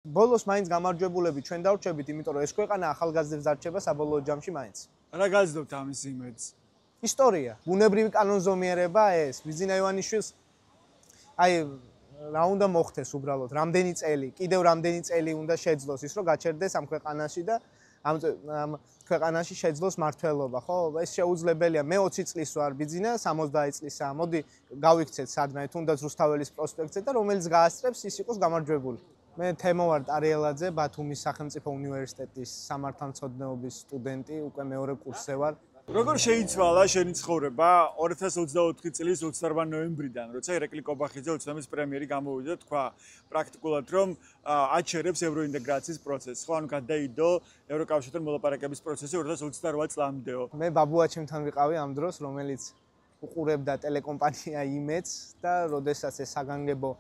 ბოლოს მაინც გამარჯვებულები ჩვენ დავრჩებით, იმიტომ რომ ეს ქვეყანა ახალგაზრდებს დარჩება საბოლოო ჯამში მაინც. რა გაძლევთ ამის იმედს? ისტორია, ბუნებრივი კანონზომიერება ეს ბიზინა ივანიშვილს აი რა უნდა მოხდეს უბრალოდ, რამდენი წელი, კიდევ რამდენი წელი უნდა შეძლოს ის, რომ გაჩერდეს ამ ქვეყანაში და ამ ქვეყანაში შეძლოს მართლობა, ხო? ეს შეუძლებელია. მე 20 წლის ვარ ბიზინა, 70 წლისაა. მოდი გავიქცეთ სადმე, თუნდაც რუსთაველის პროსპექტზე და რომელიც გაასწრებს, ის იყოს გამარჯვებული. მე თემო ვარ ტარიელაძე, ბათუმის სახელმწიფო უნივერსიტეტის სამართალმცოდნეობის სტუდენტი, უკვე მეორე კურსზე ვარ. როგორ შეიცვალა შენი ცხოვრება 2024 წლის 28 ნოემბრიდან, როცა ირაკლი კობახიძე უცნაურის პრემიერი გამოვიდა, თქვა პრაქტიკულად, რომ აჩერებს ევროინტეგრაციის პროცესს. ხო, ანუ გადაიდო ევროკავშირთან მოლაპარაკების პროცესი 2028 წლამდეო. მე ბაბუაჩემთან ვიყავი ამ დროს, რომელიც უყურებდა ტელეკომპანია იმედს და როდესაც ეს საგანგებო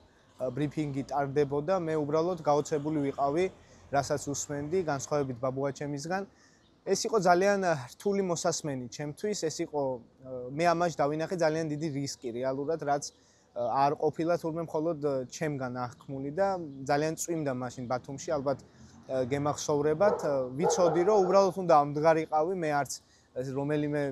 ბრიფინგი ტარდებოდა, მე უბრალოდ გაოცებული ვიყავი, რასაც უსმენდი, განსხვავებით ბაბუაჩემისგან. ეს იყო ძალიან რთული მოსასმენი ჩემთვის, ეს იყო მე ამაში დავინახე ძალიან დიდი რისკი რეალურად, რაც არ ყოფილა თურმე მხოლოდ ჩემგან აღქმული და ძალიან წვიმდა მაშინ ბათუმში, ალბათ გემახსოვრებათ, ვიცოდი რომ უბრალოდ უნდა ამდგარიყავი, მე არც რომელიმე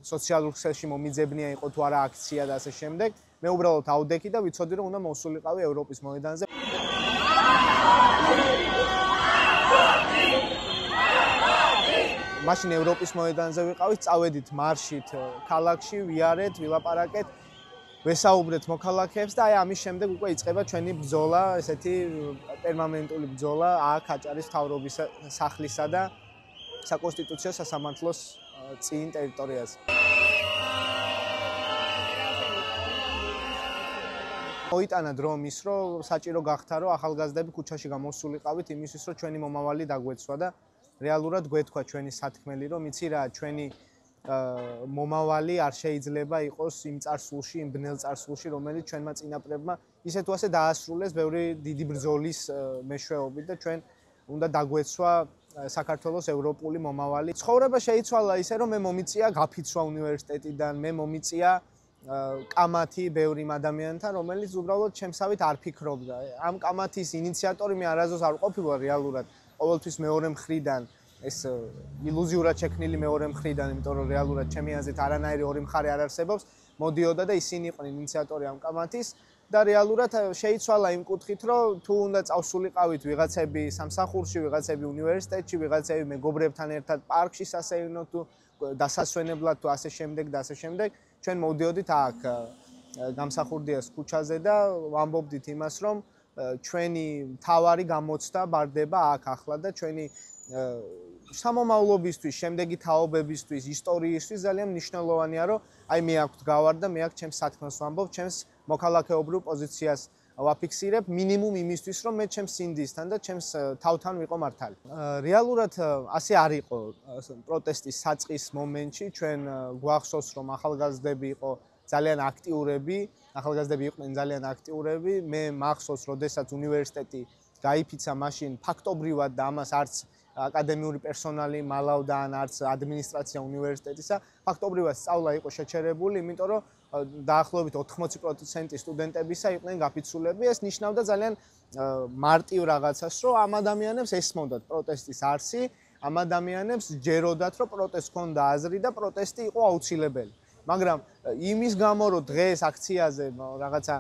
სოციალურ ქსელში მომიძებნია იყო თუ არა აქცია და ასე შემდეგ. მე უბრალოდ ავდექი და ვიცოდი რომ უნდა მოსულიყავი ევროპის მოედანზე. მაშინ ევროპის მოედანზე ვიყავით, წავედით მარშით ქალაქში, ვიარეთ, ვილაპარაკეთ, ვესაუბრეთ მოქალაქეებს და აი ამის შემდეგ უკვე იწყება ჩვენი ბრძოლა, ესეთი პერმანენტული ბრძოლა აქ აჭარის მთავრობის სახლისა და საკონსტიტუციო სასამართლოს წინ ტერიტორიაზე. მოიტანა დრომ ის, რომ საჭირო გახდა, რომ ახალგაზრდები ქუჩაში გამოსულიყავით იმისთვის, რომ ჩვენი მომავალი დაგვეცვა და რეალურად გვეთქვა ჩვენი სათქმელი, რომ იცი რა, ჩვენი მომავალი არ შეიძლება იყოს იმ წარსულში, იმ ბნელ წარსულში, რომელიც ჩვენმა წინაპრებმა ისე თუ ასე დაასრულეს ბევრი დიდი ბრძოლის მეშვეობით და ჩვენ უნდა დაგვეცვა საქართველოს ევროპული მომავალი. ცხოვრება შეიცვალა ისე, რომ მე მომიწია გაფიცვა უნივერსიტეტიდან, მე მომიწია კამათი ბევრი ადამიანთან, რომელიც უბრალოდ ჩემსავით არ ფიქრობდა. ამ კამათის ინიციატორი მე არასდროს არ ყოფილა რეალურად. ყოველთვის მეორე მხრიდან ეს ილუზიურად შექმნილი მეორე მხრიდან, იმიტომ რომ რეალურად ჩემი აზრით არანაირი ორი მხარე არ არსებობს, მოდიოდა და ისინი იყვნენ ინიციატორი ამ კამათის და რეალურად შეიცვალა იმ კუთხით, რომ თუ უნდა წავსულიყავით ვიღაცები სამსახურში, ვიღაცები უნივერსიტეტში, ვიღაცები მეგობრებთან ერთად პარკში სასეირნოდ თუ დასასვენებლად თუ ასე შემდეგ და ასე შემდეგ, ჩვენ მოვდიოდით აქ გამსახურდიას ქუჩაზე და ვამბობდით იმას, რომ ჩვენი თავარი გამოცდა ბარდება აქ ახლა და ჩვენი სამომავლობისთვის, შემდეგი თაობებისთვის, ისტორიისთვის ძალიან მნიშვნელოვანია, რომ აი მე აქ ვდგავარ და მე აქ ჩემს სათქმელს ვამბობ, ჩემს მოქალაქეობრივ პოზიციას ვაფიქსირებ მინიმუმ იმისთვის, რომ მე ჩემს სინდისთან და ჩემს თავთან ვიყო მართალი. რეალურად ასე არ იყო პროტესტის საწყის მომენტში, ჩვენ გვახსოვს, რომ ახალგაზრდები იყო ძალიან აქტიურები, ახალგაზრდები იყვნენ ძალიან აქტიურები. მე მახსოვს, როდესაც უნივერსიტეტი გაიფიცა მაშინ ფაქტობრივად და ამას არც აკადემიური პერსონალი მალავდა ან არც ადმინისტრაცია უნივერსიტეტისა, ფაქტობრივად სწავლა იყო შეჩერებული, იმიტომ რომ დაახლოებით 80% სტუდენტებისა იყვნენ გაფიცულები. ეს ნიშნავდა ძალიან მარტივ რაღაცას, რომ ამ ადამიანებს ესმოდათ პროტესტის არსი, ამ ადამიანებს ჯეროდათ, რომ პროტესტს ჰქონდა აზრი და პროტესტი იყო აუცილებელი. მაგრამ იმის გამო, რომ დღეს აქციაზე რაღაცა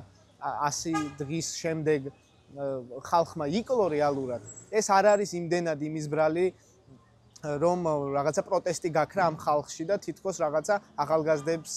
100 დღის შემდეგ ხალხმა იკლო რეალურად, ეს არ არის იმდენად იმისბრალი, რომ რაღაცა პროტესტი გაქრა ამ ხალხში და თითქოს რაღაცა ახალგაზრდებს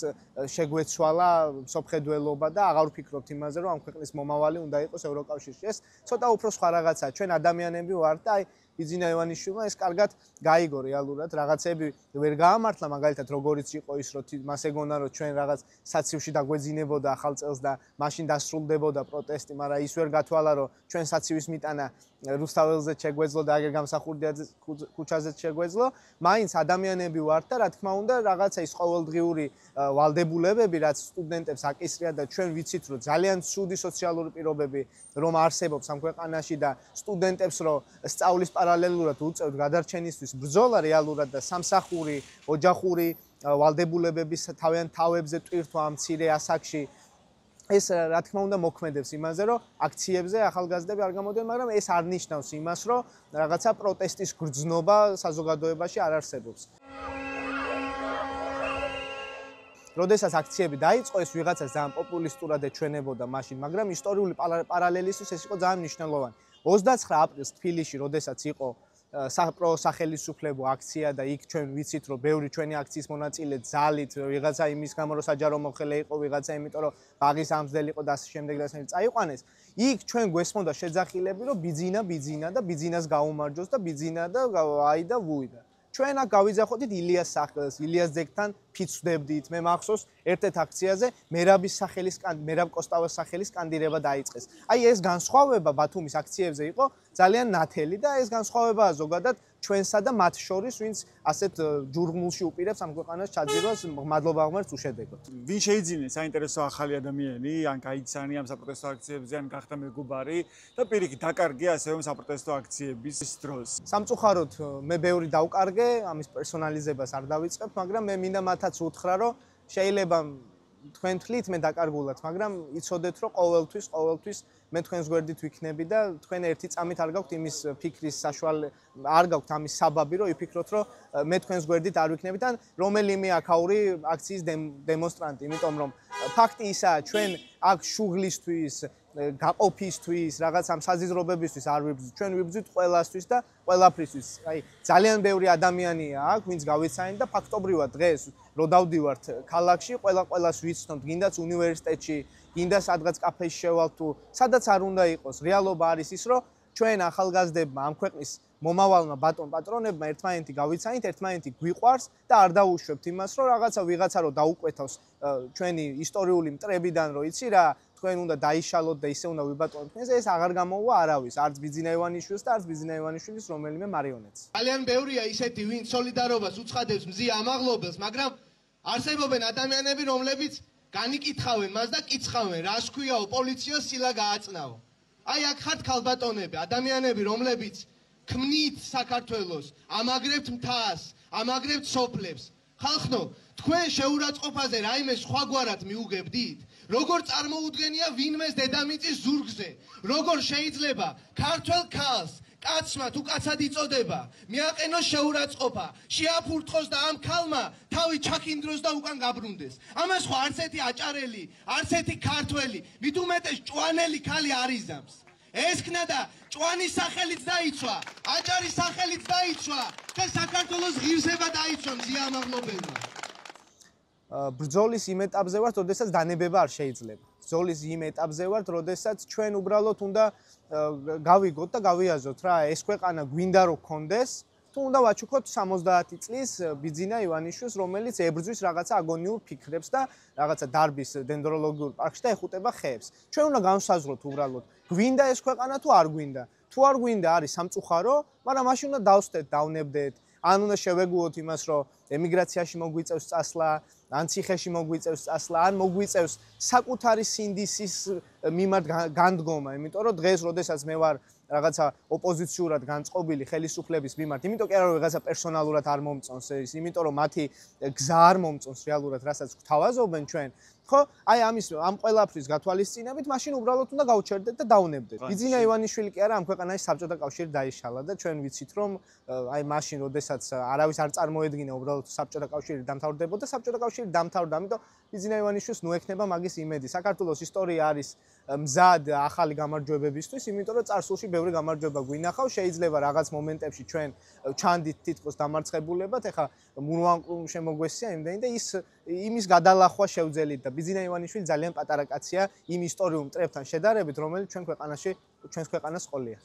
შეგვეცვალა სოფხედველობა და აღარ ვფიქრობთ იმაზე, რომ ამ ქვეყნის მომავალი უნდა იყოს ევროკავშირში. ეს ცოტა უფრო სხვა რაღაცაა. ჩვენ ადამიანები ვართ და აი ბიზინა ივანიშვილმა ეს კარგად გაიგო რეალურად, რაღაცები ვერ გაამართლა, მაგალითად როგორიც იყო ის, რომ მას ეგონა, რომ ჩვენ რაღაც საცივში დაგვეძინებოდა ახალ წელს და მაშინ დასრულდებოდა პროტესტი, მაგრამ ის ვერ გათვალა, რომ ჩვენ საცივის მიტანა რუსთაველზე შეგვეძლო და აგერ გამსახურდიაზე ქუჩაზე შეგვეძლო, მაინც ადამიანები ვართ და რა თქმა უნდა რაღაცა ის ყოველდღიური ვალდებულებები, რაც სტუდენტებს აკისრია და ჩვენ ვიცით, რომ ძალიან ცუდი სოციალური პირობები რომ არსებობს ამ ქვეყანაში და სტუდენტებს რომ სწავლის პარალელურად უწევთ გადარჩენისთვის ბრძოლა რეალურად და სამსახური, ოჯახური ვალდებულებების თავიანთ თავებზე ტვირთვა ამ მცირე ასაკში ეს რა თქმა უნდა მოქმედებს იმაზე, რომ აქციებზე ახალგაზრდები არ გამოდიან, მაგრამ ეს არ ნიშნავს იმას, რომ რაღაცა პროტესტის გრძნობა საზოგადოებაში არ არსებობს. როდესაც აქციები დაიწყო, ეს ვიღაცას ძალიან პოპულისტურად ეჩვენებოდა მაშინ, მაგრამ ისტორიული პარალელისთვის ეს იყო ძალიან მნიშვნელოვანი. 29 აპრილს თბილისში, როდესაც იყო პროსახელისუფლებო აქცია და იქ ჩვენ ვიცით, რომ ბევრი ჩვენი აქციის მონაწილე ძალით, ვიღაცა იმის გამო, რომ საჯარო მომხელე იყო, ვიღაცა იმიტომ, რომ ბაღის ამსდელი იყო და ასე შემდეგ და ასე წაიყვანეს. იქ ჩვენ გვესმოდა შეძახილები, რომ ბიძინა და ბიძინას გაუმარჯოს და ბიძინა და აი და ვუი და ჩვენ აქ გავიძახოდით ილიას სახელს, ილიას ძეგლთან ფიცვდებდით. მე მახსოვს ერთ-ერთ აქციაზე მერაბ კოსტავას სახელის სკანდირება დაიწყეს. აი ეს განსხვავება ბათუმის აქციებზე იყო ძალიან ნათელი და ეს განსხვავებაა ზოგადად ჩვენსა და მათ შორის, ვინც ასეთ ჯურღმულში უპირებს ამ ქვეყანას ჩაძირვას, მადლობა ღმერთს უშედეგოდ. ვინ შეიძინეს საინტერესო ახალი ადამიანი, ან გაიცანი ამ საპროტესტო აქციებზე, ან გახდა მეგობარი და პირიქით დაკარგე ასევე საპროტესტო აქციების დროს. სამწუხაროდ მე ბევრი დავკარგე, ამის პერსონალიზებას არ დავიწყებ, მაგრამ მე მინდა მათაც უთხრა, რომ შეიძლება თქვენ თვლით მე დაკარგულად, მაგრამ იცოდეთ, რომ ყოველთვის მე თქვენს გვერდით ვიქნები და თქვენ ერთი წამით არ გაქვთ იმის ფიქრის საშუალება, არ გაქვთ ამის საბაბი, რომ იფიქროთ, რომ მე თქვენს გვერდით არ ვიქნებით ან რომელიმე აქაური აქციის დემონსტრანტი, იმიტომ რომ ფაქტი ისაა, ჩვენ აქ შუღლისთვის, გაყოფისთვის, რაღაც ამ საზიზრობებისთვის არ ვიბრძვით, ჩვენ ვიბრძვით ყველასთვის და ყველაფრისთვის. აი, ძალიან ბევრი ადამიანია აქ, ვინც გავიცანით და ფაქტობრივად დღეს რო დავდივართ ქალაქში, ყველას ვიცნობთ, გინდაც უნივერსიტეტში, გინდა სადღაც კაფეში შევალთ თუ სადაც არ უნდა იყოს. რეალობა არის ის, რომ ჩვენ ახალგაზრდებმა ამ ქვეყნის მომავალმა პატრონებმა ერთმანეთი გავიცანით, ერთმანეთი გვიყვარს და არ დაუშვებთ იმას, რომ ვიღაცა რო დაუკვეთავს ჩვენი ისტორიული მტრებიდან, რო იცი რა, თქვენ უნდა დაიშალოთ და ისე უნდა ვიბატონოთ თქვენს, ეს აღარ გამოუვა არავის, არც ბიძინა ივანიშვილს და არც ბიძინა ივანიშვილის რომელიმე მარიონეტს. ძალიან ბევრია ისეთი, ვინც სოლიდარობას უცხადებს მზია ამაღლობელს, მაგრამ არსებობენ ადამიანები, რომლებიც განიკითხავენ მას და კიცხავენ, რას ქვიაო, პოლიცია სილა გააწნაო. აი აქ ხართ ქალბატონები, ადამიანები, რომლებიც ქმნით საქართველოს, ამაგრებთ მთას, ამაგრებთ სოფლებს. ხალხო, თქვენ შეურაცხყოფაზე რაიმე სხვაგვარად მიუგებდით? როგორ წარმოუდგენია ვინმეს დედამიწის ზურგზე? როგორ შეიძლება ქართველ ქალს, კაცმა თუ კაცად იწოდება, მიაყენოს შეურაცხყოფა, შეაფურთხოს და ამ ქალმა თავი ჩაქინდროს და უკან გაბრუნდეს? ამას ხო არც ერთი აჭარელი, არც ერთი ქართველი, მით უმეტეს ჭვანელი ქალი არ იზამს. ესქნა და ჭვანის სახელით დაიცვა, აჭარის სახელით დაიცვა და საქართველოს ღირსება დაიცვა მზია ამაღლობელმა. ბრძოლის იმ ეტაპზე ვართ, როდესაც დანებება არ შეიძლება. ბრძოლის იმ ეტაპზე ვართ, როდესაც ჩვენ უბრალოდ უნდა გავიგოთ და გავიაზროთ რა, ეს ქვეყანა გვინდა რომ გქონდეს, თუ უნდა ვაჩუქოთ 70 წლის ბიძინა ივანიშვილს, რომელიც ებრძვის რაღაცა აგონიურ ფიქრებს და რაღაცა დარბის დენდროლოგიურ პარკში და ეხუტება ხეებს. ჩვენ უნდა განსაზღვროთ უბრალოდ, გვინდა ეს ქვეყანა თუ არ გვინდა. თუ არ გვინდა არის სამწუხარო, მაგრამ მაშინ უნდა დავსვდეთ, დავნებდეთ. ან უნდა შევეგუოთ იმას, რომ ემიგრაციაში მოგვიწევს წასვლა, ან ციხეში მოგვიწევს წასვლა, ან მოგვიწევს საკუთარი სინდისის მიმართ განდგომა, იმიტომ რომ დღეს, როდესაც მე ვარ რაღაცა ოპოზიციურად განწყობილი ხელისუფლების მიმართ, იმიტომ კი არა რომ რაღაცა პერსონალურად არ მომწონს ეს, იმიტომ რომ მათი გზა არ მომწონს რეალურად, რასაც გვთავაზობენ ჩვენ. ხო, აი ამ ყველაფრის გათვალისწინებით, მაშინ უბრალოდ უნდა გავჩერდეთ და დავნებდეთ. ბიძინა ივანიშვილი კი არა ამ ქვეყანაში საბჭოთა კავშირი დაიშალა და ჩვენ ვიცით რომ აი მაშინ, როდესაც არავის არ წარმოედგინა უბრალოდ საბჭოთა კავშირი დამთავრდებოდა, საბჭოთა კავშირი დამთავრდა, ამიტომ ბიძინა ივანიშვილს ნუ ექნება მაგის იმედი. საქართველოს ისტორია არის მზად ახალი გამარჯვებებისთვის, იმიტომ რომ წარსულში ბევრი გამარჯვება გვინახავს, შეიძლება რაღაც მომენტებში ჩვენ ჩანდით თითქოს დამარცხებულებად, ეხლა მურვანკრუმ შემოგვესია იმდენი და იმის გადალახვა შევძელით და ბიძინა ივანიშვილი ძალიან პატარა კაცია იმ ისტორიულ მტრებთან შედარებით, რომელიც ჩვენს ქვეყანას ყოლია.